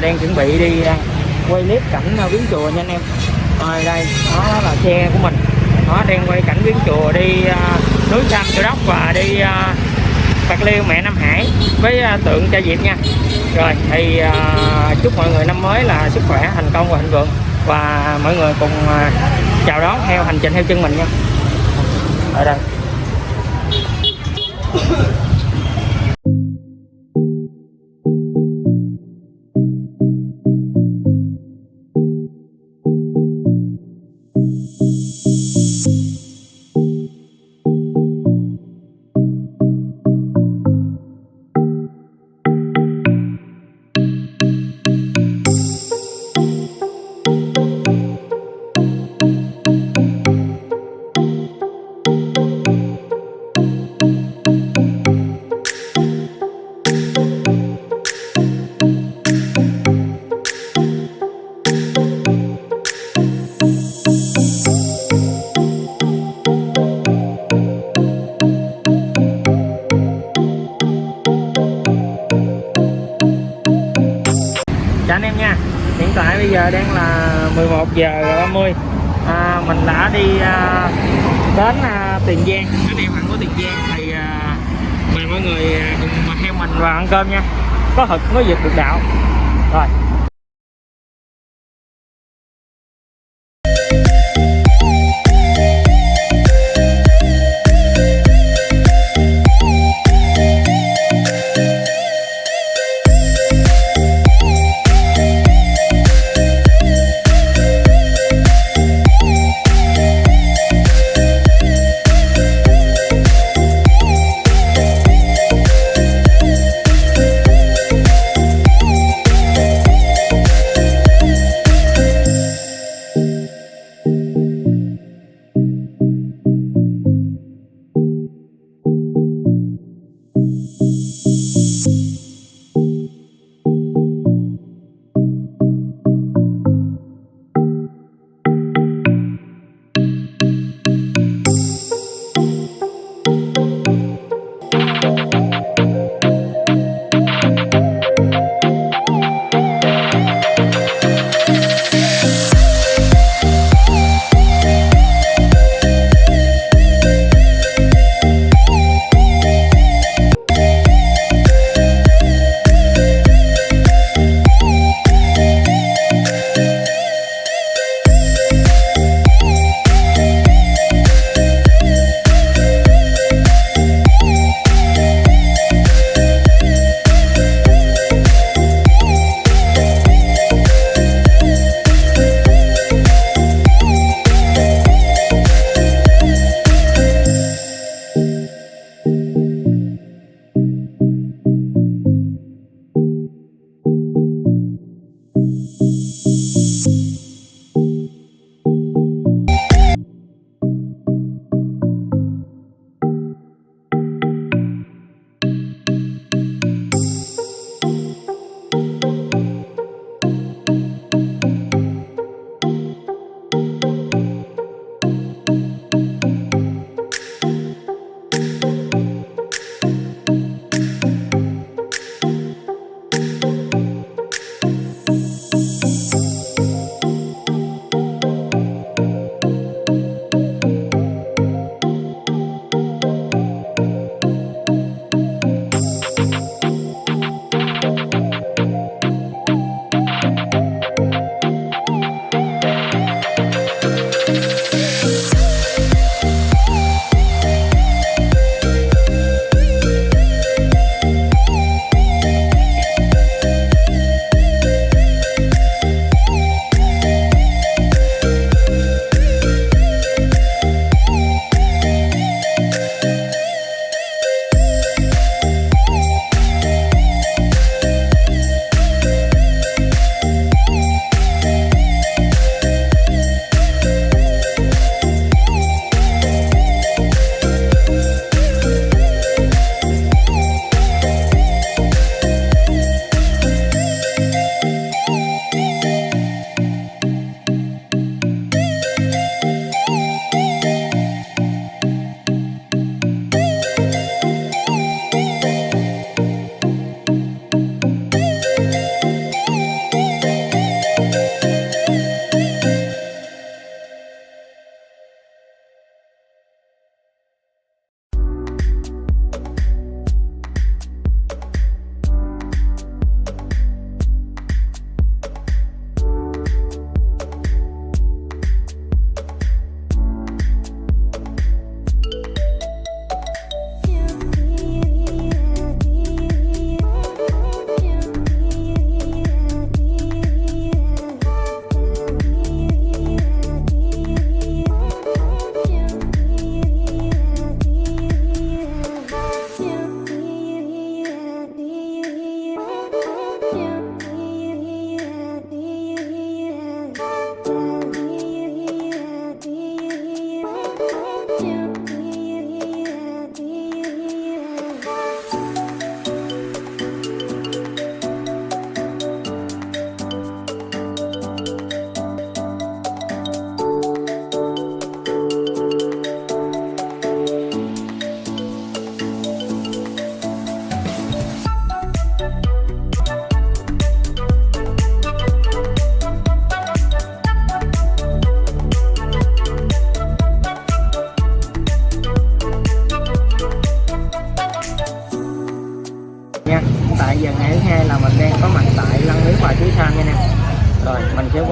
đang chuẩn bị đi quay clip cảnh viếng chùa nha anh em. Rồi đây, đó là xe của mình, nó đang quay cảnh viếng chùa đi núi Sam Châu Đốc và đi Bạc Liêu Mẹ Nam Hải với tượng Cha Diệp nha. Rồi thì chúc mọi người năm mới là sức khỏe, thành công và thịnh vượng, và mọi người cùng chào đón theo hành trình theo chân mình nha. Ở đây anh em nha, hiện tại bây giờ đang là 11 giờ 30. Mình đã đi đến Tiền Giang, đến địa phận của Tiền Giang. Thì mời mọi người cùng theo mình vào ăn cơm nha, có thực mới vượt được đạo. Rồi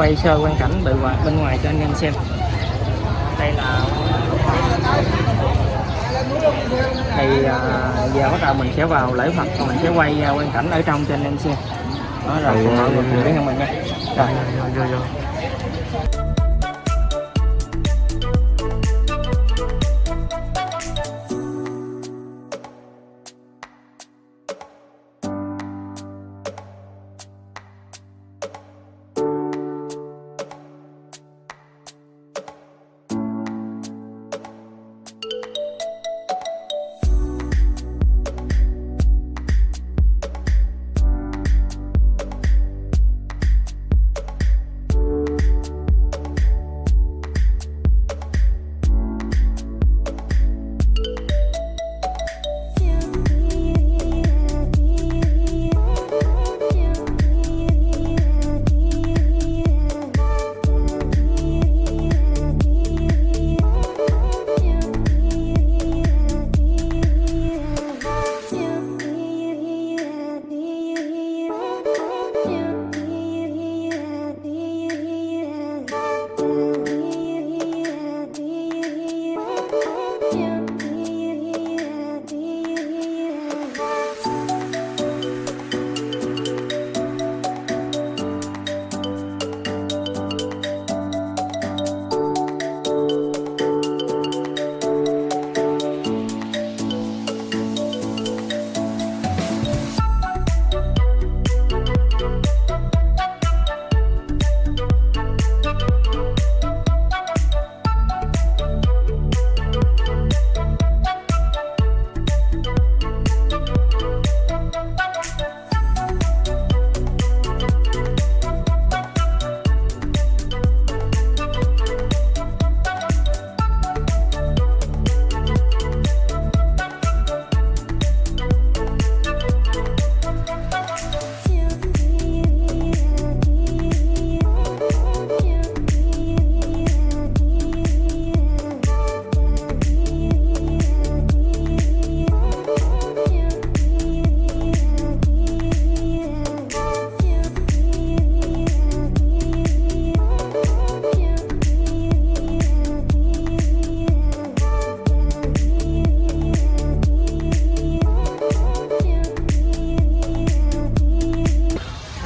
quay sơ quang cảnh bên ngoài cho anh em xem. Đây là thì giờ bắt đầu mình sẽ vào lễ Phật, mình sẽ quay quang cảnh ở trong cho anh em xem. Đó rồi mọi người cùng với mình nha. Rồi.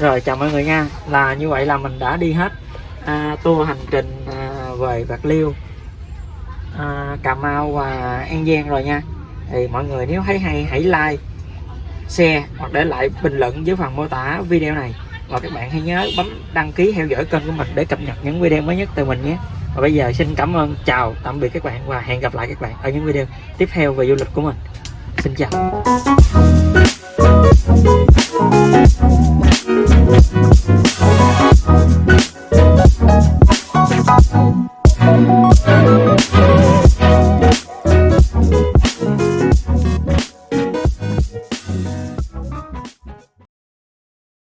Rồi chào mọi người nha, là như vậy là mình đã đi hết tour hành trình về Bạc Liêu, Cà Mau và An Giang rồi nha. Thì mọi người nếu thấy hay hãy like, share hoặc để lại bình luận dưới phần mô tả video này. Và các bạn hãy nhớ bấm đăng ký theo dõi kênh của mình để cập nhật những video mới nhất từ mình nhé. Và bây giờ xin cảm ơn, chào, tạm biệt các bạn và hẹn gặp lại các bạn ở những video tiếp theo về du lịch của mình. Xin chào.